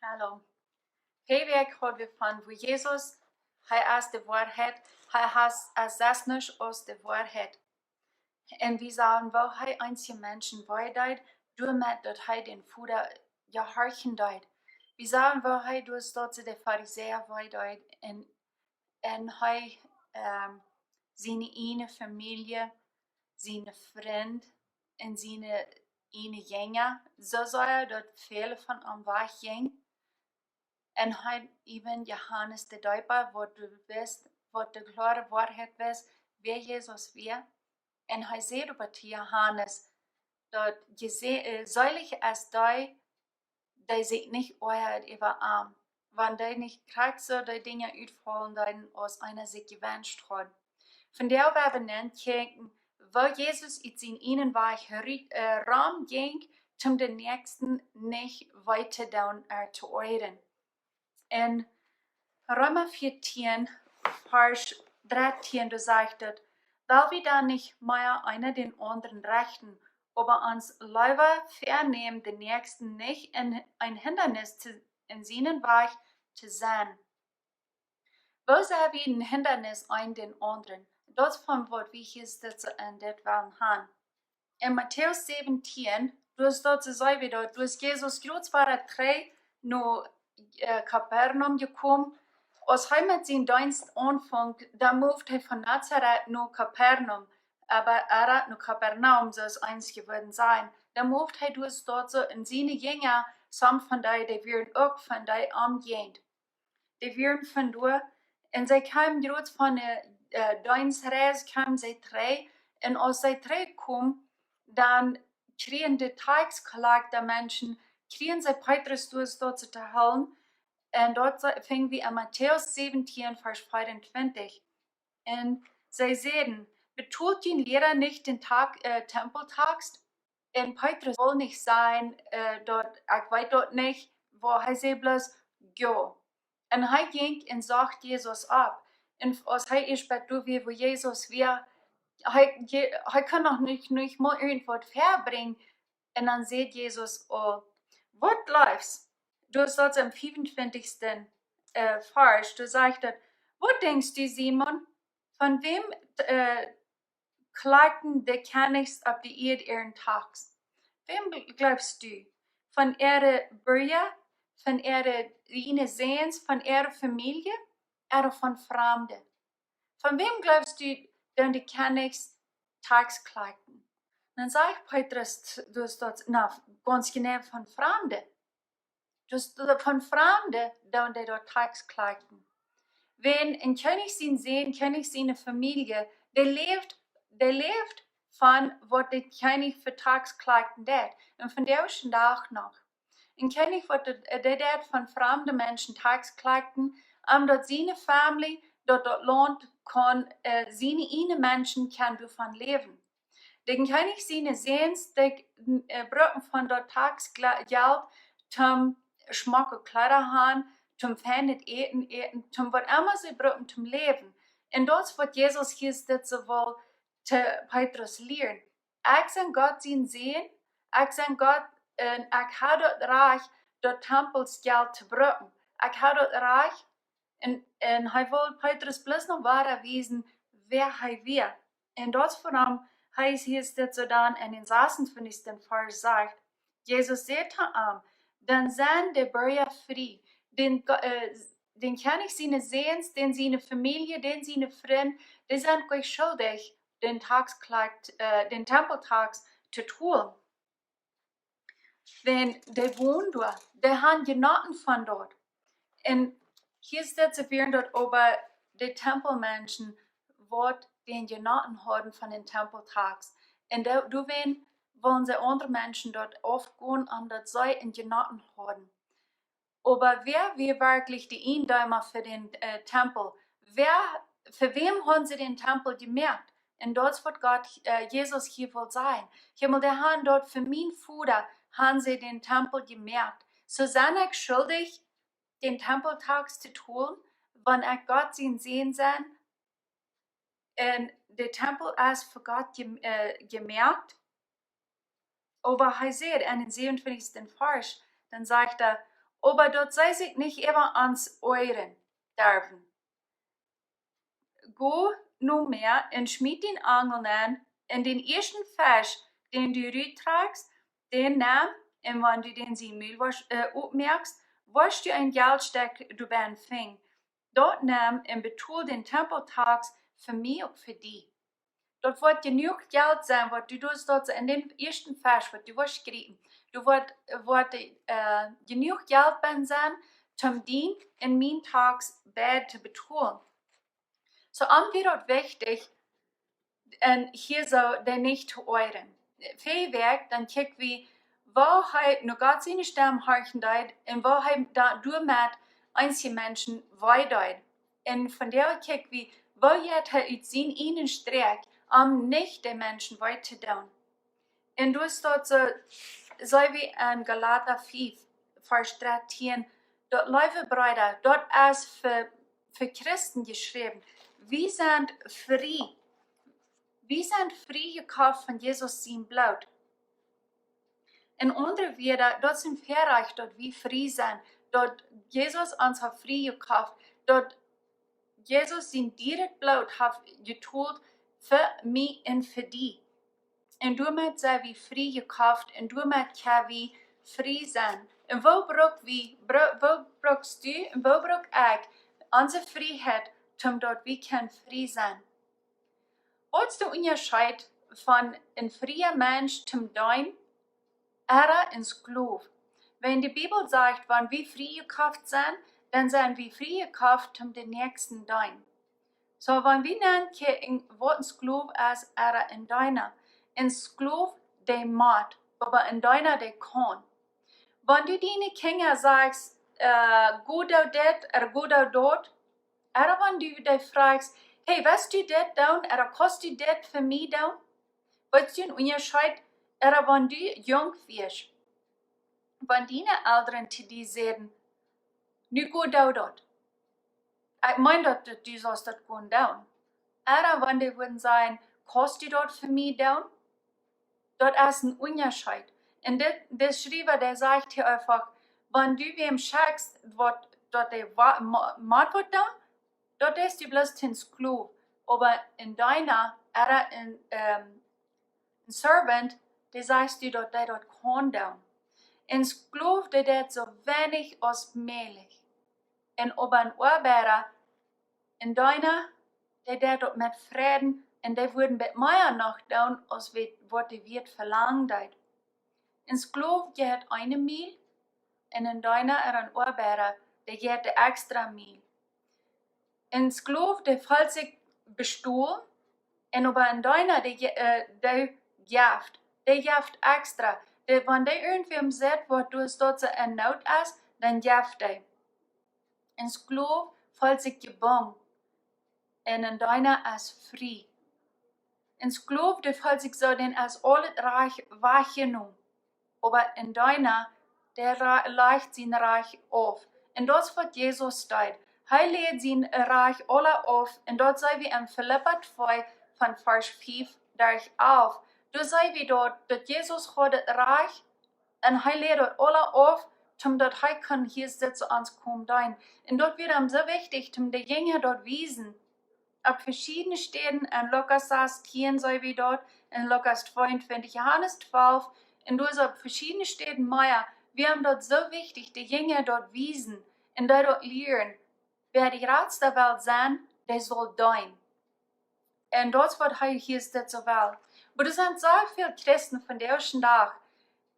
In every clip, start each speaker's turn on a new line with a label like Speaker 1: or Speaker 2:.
Speaker 1: Hallo. Payback har vi från Jesus. Han är det varhet. Han har ersatt oss det varhet. Und wir sagen, wo han einzige Menschen weideit, du mit, dass han den Fuder ja harchen deit. Wir sagen, wo han du dort zu der Pharisäer weideit, und han seine eine Familie, seine Freund und seine eine Jünger, so soll dort viele von am Weg gehen. En hij even Johannes de Döper, wat du bist, wat de klare waarheid is, wie Jesus weer. En hij zei over Johannes, dat je zuilig als die zich niet ooit über arm. Wann die nicht krijgt, so die Dinge uitvallen, die aus einer sich gewünscht hat. Von der wir benannt kijken, wo Jesus in zijn ihnen war, Raum ging, zum den nächsten nicht weiter down zu euren. In Römer 14, Vers 13, du sagtest, weil wir da nicht mehr einer den anderen rechten, aber uns lieber vernehmen, den Nächsten nicht ein Hindernis in seinen Weg zu sein. Wo sehen wir ein Hindernis ein den anderen? Das von Wort, wie ich es dazu endet haben. In Matthäus 17, du hast dort zu sagen, du hast Jesus groß war 3, no Kapernaum gekommen. Als hij met zijn dienst aanvang, dan mocht hij van Nazareth naar Kapernaum. Aber er naar Kapernaum zou es eins geworden zijn. Dan mocht hij dus dort so in seine Jünger, samt van die werden ook van die omgeend. Die werden van door, en zij kwamen groot van de dienstreis, kwamen zij 3. En als zij 3 kwamen, dan kregen de tagsgelagte Menschen, kriegen sie Petrus durch dort zu holen. Und dort fingen wir an Matthäus 17, Vers 25. Und sie sehen, betont den Lehrer nicht den Tempeltags? Und Petrus will nicht sein, dort, ich weiß dort nicht, wo er sie bloß, go. Und er ging und sagt Jesus ab. Und als er ist bei du, wo Jesus wir, er kann noch nicht mal irgendwas verbringen. Und dann sieht Jesus, oh, was läuft's? Du sagst am 25. Vers, du sagst, was denkst du, Simon? Von wem klagten die Königs auf die Erde ihren Tags? Wem glaubst du? Von ihrer Brüder? Von ihrer Sehens? Von ihrer Familie? Oder von Fremden? Von wem glaubst du, denn die Königs Tags klagten? Dann sagt Petrus, du sagst, na, ganz genau von Fremden. Dus von Fremden, die dort Tags klagten. Wenn ein König sein sehen, König seine Familie, der lebt von, was der König für Tags klagten dort. Und von der Tag noch. Ein König, der dort von fremden Menschen Tags klagten, dort seine Familie, dort Land kann, seine Menschen kann davon leben. Den König seine Sehens, der brauchen von dort Tags Geld, zum schmacke Kleider haben, zum Fernet eten, zum was immer sie brauchen zum Leben. Und das, was Jesus hier dazu will, zu Petrus lehren. Ich sage Gott sehen, ich sage Gott, ich habe dort reich, dort Tempelsgeld zu brauchen. Ich habe dort reich, und er will Petrus bloß noch wahr wiesen, wer er wird. Und das vor allem, heißt hier dazu dann in den 26. Vers sagt, Jesus sagte ihm, dann sind die Bürger frei. Den kann ich seine Sehens, den seine Familie, den seine Freunde, die sind euch schuldig, den Tempeltags zu tun. Wenn die wohnen dort, die haben genossen von dort. Und hier steht zu werden dort über die Tempelmenschen, was den genossen haben von den Tempeltags. Und du wenn wollen sie andere Menschen dort oft gehen und dort sei in genossen haben. Aber wer wir wirklich die Eindäumer für den Tempel? Für wem haben sie den Tempel gemerkt? Und dort wird Gott, Jesus hier wohl sein. Himmel, der haben dort für mein Fuder, haben sie den Tempel gemerkt. So sind ich schuldig, den Tempeltags zu tun, wenn ich Gott sehen sein. Und der Tempel ist für Gott gemerkt. Aber er sieht in den 27. Vers, dann sagt er, aber dort sei sich nicht immer ans Euren darven. Go nunmehr en schmied den Angel an, en den ersten Fisch, den du rüttragst, den nahm, en wann du den sie Müll opmerkst, wasch du ein Geldsteck du ben fing. Dort nahm en betul den Tempeltags für mich und für die. Dort wird genug Geld sein, was du dort in den ersten Fisch, was du wirst kriegen. Du wird genug Geld sein, zum dien in mein Tags Bett zu betulen. So wird wichtig, und hier so der nicht zu euren. Viel werk, dann kick wie, wo halt nur Gott seine Stimme horchen deit, und wo halt da du mit einzelne Menschen weideit. Und von der kick wie, wo jet halt ut sin ihnen streck, nicht den Menschen weiterzutun. Und du hast dort so wie in Galater 5, Vers 13, dort läuft Brüder, dort ist für Christen geschrieben, wir sind frei. Wir sind frei gekauft von Jesus sein Blut. In unserer Vida, dort sind verreicht, dort wir frei sind. Dort Jesus uns hat frei gekauft. Dort Jesus sein direkt Blut hat getut für mich und für die. Und damit sind wir frei gekauft und damit können wir frei sein. Und wo brauchst du und wo brauch ich unsere Freiheit, um dort wir können frei sein? Was ist der Unterschied von ein freier Mensch zum Dein, ein Sklav? Wenn die Bibel sagt, wenn wir frei gekauft sind, dann sind wir frei gekauft zum den nächsten Dein. So, wenn wir nennen, was ein Sklav ist, ein Deiner. Ein Sklav, der macht, aber ein Deiner, der kann. Wenn du deine Kinder sagst, go da det, go da dort, oder wenn du dich fragst, hey, weißt du das down? Oder kannst du das für mich down? Weißt du, ein Unterschied, oder wenn du jung wirst, wenn deine Eltern zu dir sagen, nu go da dort. Ich meine, dass du sollst das gehen down. Oder wenn die würden sagen, kannst du dort für mich down? Dort ist ein Unterschied. Und der Schreiber, der sagt hier einfach, wenn du wem schaust, dort der Mord wird down, dort ist du bloß ein Sklav. Aber in deiner, oder ein Servant, der sagst du dort, der dort kann down. Ein Sklav, der so wenig als möglich. Und aber ein Arbeiter, in deiner, der dort mit Frieden, und der würden mit mehr noch down, als was die wird verlangt. Ein Sklav geht eine Mil, und in deiner, ein Arbeiter, der geht die extra Mil. Ein Sklav, der fühlt sich bestohlen, und aber ein Deiner, der jaft extra. Wenn der irgendwem sagt, was du dort so in Not ist, dann jaft der. Ein Sklav fühlt sich gebunden, und ein Deiner ist frei. Ein Sklav, der fühlt sich so, den als alles Reich wahrgenommen. Aber ein Deiner, der leicht sein Reich auf. Und das, was Jesus steht. Er lädt sein Reich alle auf, und dort sei wie in Philippa 2 von Vers 5 durch auf. Du sei wie dort, dass Jesus hat das Reich, und er lädt dort alle auf, damit er kann hier sitzen ans kommen dein. Und dort wird ihm so wichtig, um die Jünger dort wiesen. Auf verschiedenen Städten, in Lukas 10 sei wie dort, in Lukas 22, Johannes 12, und du so auf verschiedenen Städten mehr. Wir haben dort so wichtig, die Jünger dort wiesen, und dort lernen. Wer die Rats der Welt sein, der soll dein. Und das wird hier ist das so wel. Aber es sind so viele Christen von der ersten Tag,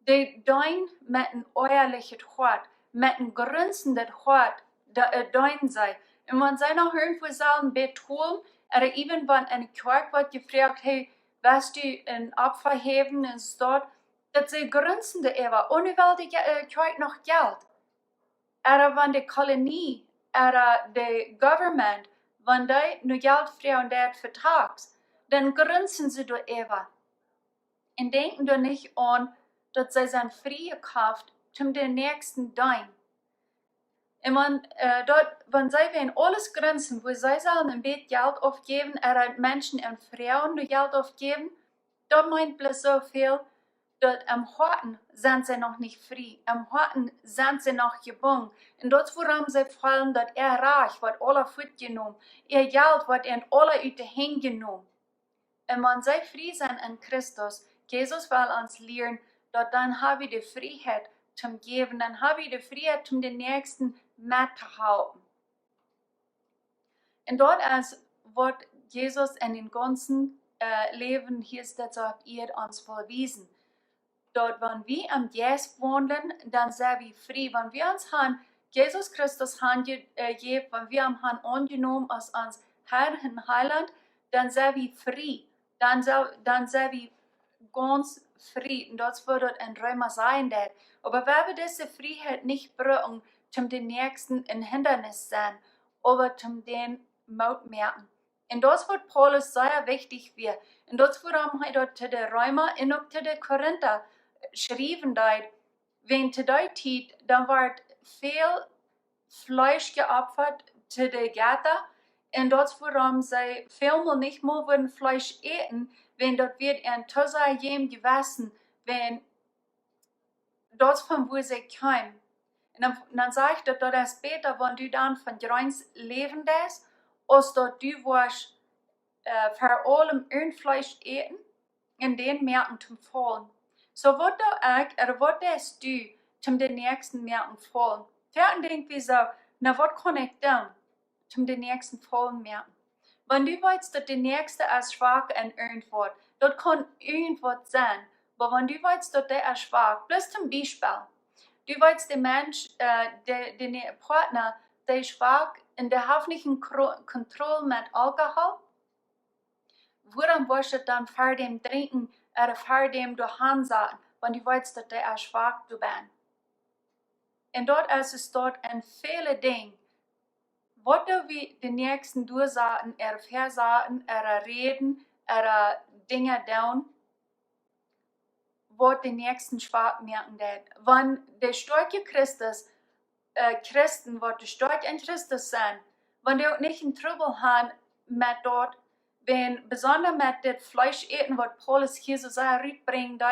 Speaker 1: die dein mit einem ehrlichen Hort, mit einem grünzenden Hort, dein sei. Und wenn sie noch irgendwo sollen betonen, oder even wenn eine Kirche wird gefragt, hey, weißt du, ein Opfer heben und dort, dass sie grünzende Eva, ohne weil die Kirche noch Geld. Oder wenn die Kolonie, oder the government, wenn die nur Geld freuen dort für Tags, dann grünzen sie durch Eva. Und denken doch nicht an, dass sie sein frei gekauft, zum den nächsten Dein. Und wenn sie werden alles grünzen, wo sie sollen im Bett Geld aufgeben, oder Menschen und Frauen nur Geld aufgeben, da meint bloß so viel, dort am Horten sind sie noch nicht frei. Am Horten sind sie noch gebunden. Und dort, woran sie fallen, dort reich wird alle fortgenommen. Ihr Geld wird in alle uit de Hände genommen. Und wenn sie frei sind in Christus, Jesus will uns lehren, dort dann habe ich die Freiheit zum Geben, dann habe ich die Freiheit, um den Nächsten mitzuhalten. Und dort wird Jesus in den ganzen Leben, hier ist das auch ihr uns verwiesen. Dort, wenn wir am Geist wandeln, dann sind wir frei. Wenn wir uns haben, Jesus Christus geben, wenn wir am Han angenommen als uns Herr und Heiland, dann sind wir frei. Dann sind wir ganz frei. Und das wird in Römer sein. Aber wenn wir diese Freiheit nicht brauchen, zum den Nächsten ein Hindernis sein, aber zum den Mut merken. Und das wird Paulus sehr wichtig wird. Und das warum er dort zu den Römer und auch zu den Korinther schrieben dort, wenn zu der Zeit, dann wird viel Fleisch geopfert zu den Göttern. Und das warum sie vielmal nicht mehr würden Fleisch essen, wenn dort wird ein Tosa jem gewassen, wenn das von wo sie kommen. Und dann sage ich, dass das später, wenn du dann von Greins leben lässt, als dass du warst, vor allem Rindfleisch eten, in den Märkten zum Fallen. So wird da auch, oder wird das du, zum den nächsten Märkten fallen. Dann denken wir so, na, was kann ich tun, zum den nächsten Fallen merken? Wenn du weißt, dass der Nächste als schwach und irgendwas, das kann irgendwas sein, aber wenn du weißt, dass der als schwach, bloß zum Beispiel, du weißt, der Mensch, der Partner, der ist schwach und der hat nicht in Kontrolle mit Alkohol, woran wirst du dann vor dem Trinken oder vor dem du Handsagen, wenn du weißt, dass der als schwach du bist? Und dort ist es dort ein viele Dinge, was wir den Nächsten durchsagen, versagen, reden, Dinge tun, was den Nächsten schwach merken wird. Wenn der starke Christen, die stark in Christus sind, wenn die auch nicht in Trubel haben mit dort, wenn besonders mit dem Fleisch eten, was Paulus hier so sehr bringt,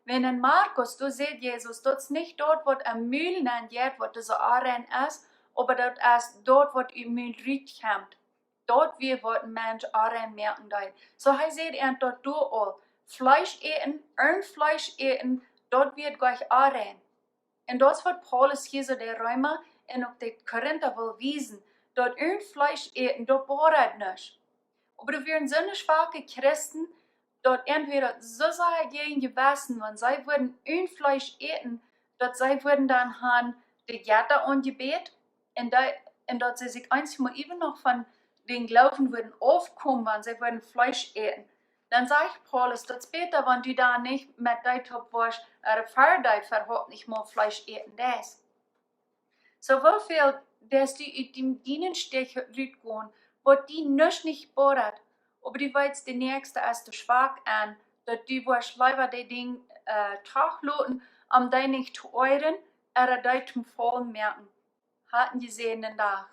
Speaker 1: wenn in Markus, du siehst Jesus, dort ist nicht dort, was am Mühlen angeht, was so Aren ist, aber dort ist dort, was im Mühl kommt. Dort wird ein Mensch Aren merken. So er sieht dort all. Fleisch eten, Fleisch eten, dort wird gleich Aren. Und das wird Paulus hier so der Römer und auch der Korinther will wiesen. Dort Fleisch eten, dort bohrt nicht. Aber da wären so eine schwache Christen, dort entweder so sehr gegen gewassen, wenn sie würden Fleisch eten, dort sie würden dann haben die Götter angebet und dort sie sich einmal eben noch von den Glauben würden aufkommen, wenn sie würden Fleisch eten. Dann sagt Paulus, das später, wenn du da nicht mit deinem Top warst, für dich verhaupt nicht mal Fleisch eten das. So viel, dass du in dem Dienenstich rütgehen, wo die nicht bohrt, aber du weißt, die Nächste ist du schwach an, dass du warst lieber die Ding trachloten, um dich nicht zu euren, oder dich zum Fallen merken. Hatten die sehenden Tag.